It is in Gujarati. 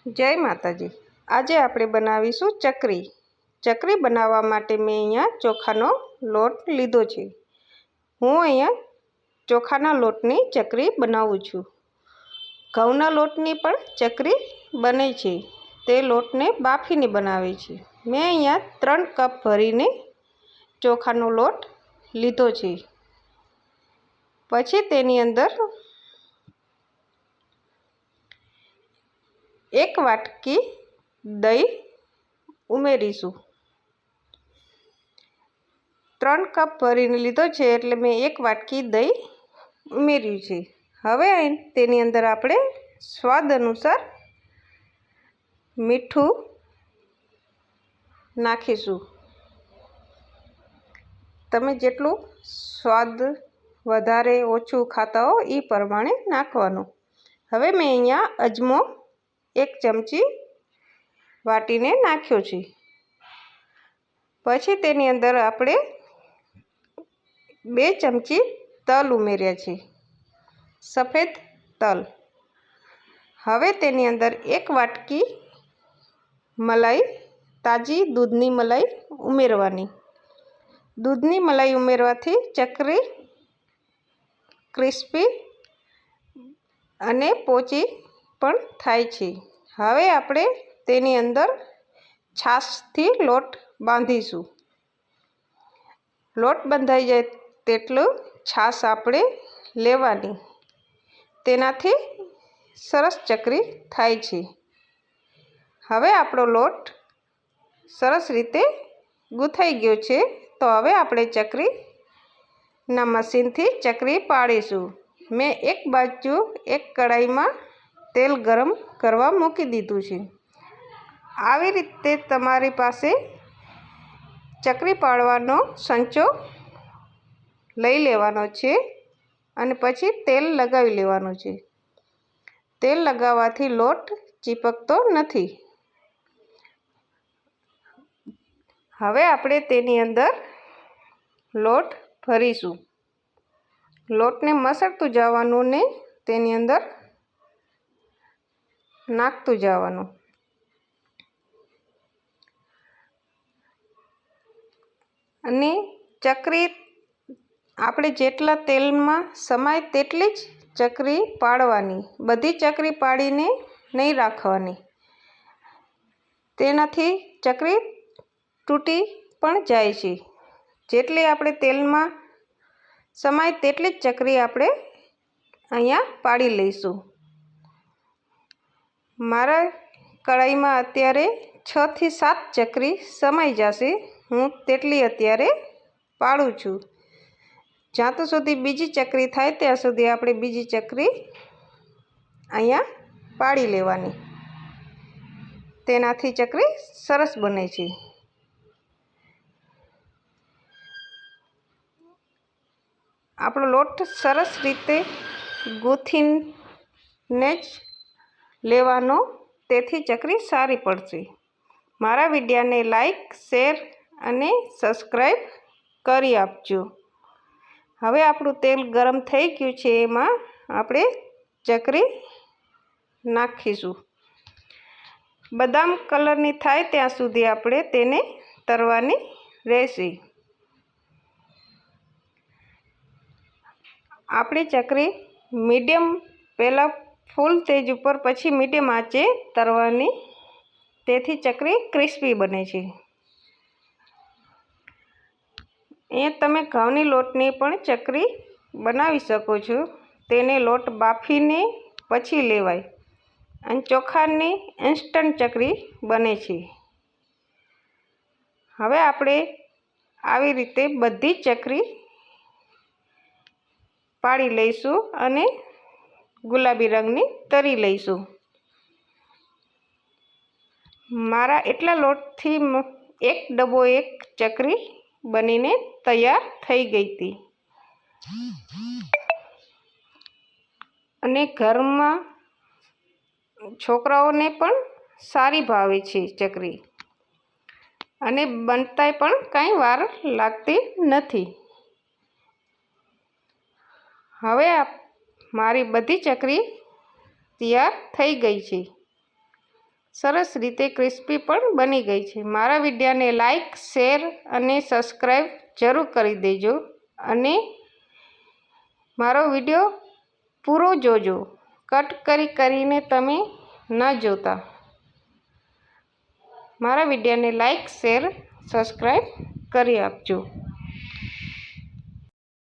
જય માતાજી। આજે આપણે બનાવીશું ચકરી। ચકરી બનાવવા માટે મેં અહીંયા ચોખાનો લોટ લીધો છે। હું અહીંયા ચોખાના લોટની ચકરી બનાવું છું। ઘઉંના લોટની પણ ચકરી બને છે, તે લોટને બાફીને બનાવે છે। મેં અહીંયા 3 કપ ભરીને ચોખાનો લોટ લીધો છે। પછી તેની અંદર 1 વાટકી દહીં ઉમેરીશું। 3 કપ ભરીને લીધો છે એટલે મેં 1 વાટકી દહીં ઉમેર્યું છે। હવે તેની અંદર આપણે સ્વાદ અનુસાર મીઠું નાખીશું। તમે જેટલું સ્વાદ વધારે ઓછું ખાતા હો એ પ્રમાણે નાખવાનું। હવે મેં અહીંયા અજમો 1 ચમચી વાટીને નાખ્યો છે। પછી તેની અંદર આપણે 2 ચમચી તલ ઉમેર્યા છે, સફેદ તલ। હવે તેની અંદર 1 વાટકી મલાઈ, તાજી દૂધની મલાઈ ઉમેરવાની। દૂધની મલાઈ ઉમેરવાથી ચકરી ક્રિસ્પી અને પોચી પણ થાય છે। હવે આપણે તેની અંદર છાશથી લોટ બાંધીશું। લોટ બંધાઈ જાય તેટલું છાશ આપણે લેવાની, તેનાથી સરસ ચકરી થાય છે। હવે આપણો લોટ સરસ રીતે ગૂંથાઈ ગયો છે, તો હવે આપણે ચકરીના મશીનથી ચકરી પાડીશું। મેં એક બાજુ એક કડાઈમાં તેલ ગરમ કરવા મૂકી દીધું છે। આવી રીતે તમારી પાસે ચકરી પાડવાનો સંચો લઈ લેવાનો છે અને પછી તેલ લગાવી લેવાનું છે। તેલ લગાવવાથી લોટ ચીપકતો નથી। હવે આપણે તેની અંદર લોટ ભરીશું। લોટને મસળતું જવાનું ને તેની અંદર નાખતું જવાનું। અને ચકરી આપણે જેટલા તેલમાં સમાય તેટલી જ ચકરી પાડવાની, બધી ચકરી પાડીને નહીં રાખવાની, તેનાથી ચકરી તૂટી પણ જાય છે। જેટલી આપણે તેલમાં સમાય તેટલી જ ચકરી આપણે અહીંયા પાડી લઈશું। મારા કડાઈમાં અત્યારે 6 થી 7 ચકરી સમાઈ જશે, હું તેટલી અત્યારે પાડું છું। જ્યાં સુધી બીજી ચકરી થાય ત્યાં સુધી આપણે બીજી ચકરી અહીંયા પાડી લેવાની, તેનાથી ચકરી સરસ બને છે। આપણો લોટ સરસ રીતે ગૂંથીને જ લેવાનો, તેથી ચકરી સારી પડશે। મારા વિડીયોને લાઈક, શેર અને સબસ્ક્રાઈબ કરી આપજો। હવે આપણું તેલ ગરમ થઈ ગયું છે, એમાં આપણે ચકરી નાખીશું। બદામ કલરની થાય ત્યાં સુધી આપણે તેને તળવાની રહેશે। આપણી ચકરી મીડિયમ પહેલાં ફૂલ તેજ ઉપર પછી મીડિયમ આંચે તળવાની, તેથી ચકરી ક્રિસ્પી બને છે। એ તમે ઘઉંની લોટની પણ ચકરી બનાવી શકો છો, તેને લોટ બાફીને પછી લેવાય અને ચોખાની ઇન્સ્ટન્ટ ચકરી બને છે। હવે આપણે આવી રીતે બધી ચકરી પાડી લઈશું અને ગુલાબી રંગની તળી લઈશું। મારા એટલા લોટથી 1 ડબ્બો 1 ચકરી બનીને તૈયાર થઈ ગઈ હતી અને ઘરમાં છોકરાઓને પણ સારી ભાવે છે ચકરી, અને બનતાય પણ કાંઈ વાર લાગતી નથી। હવે મારી બધી ચકરી તૈયાર થઈ ગઈ છે। સરસ રીતે ક્રિસ્પી પણ બની ગઈ છે. મારા વિડીયોને લાઈક, શેર અને સબસ્ક્રાઈબ જરૂર કરી દેજો અને મારો વિડીયો પૂરો જોજો. કટ કરીને તમે ન જોતા. મારા વિડીયોને લાઈક, શેર, સબસ્ક્રાઈબ કરી આપજો.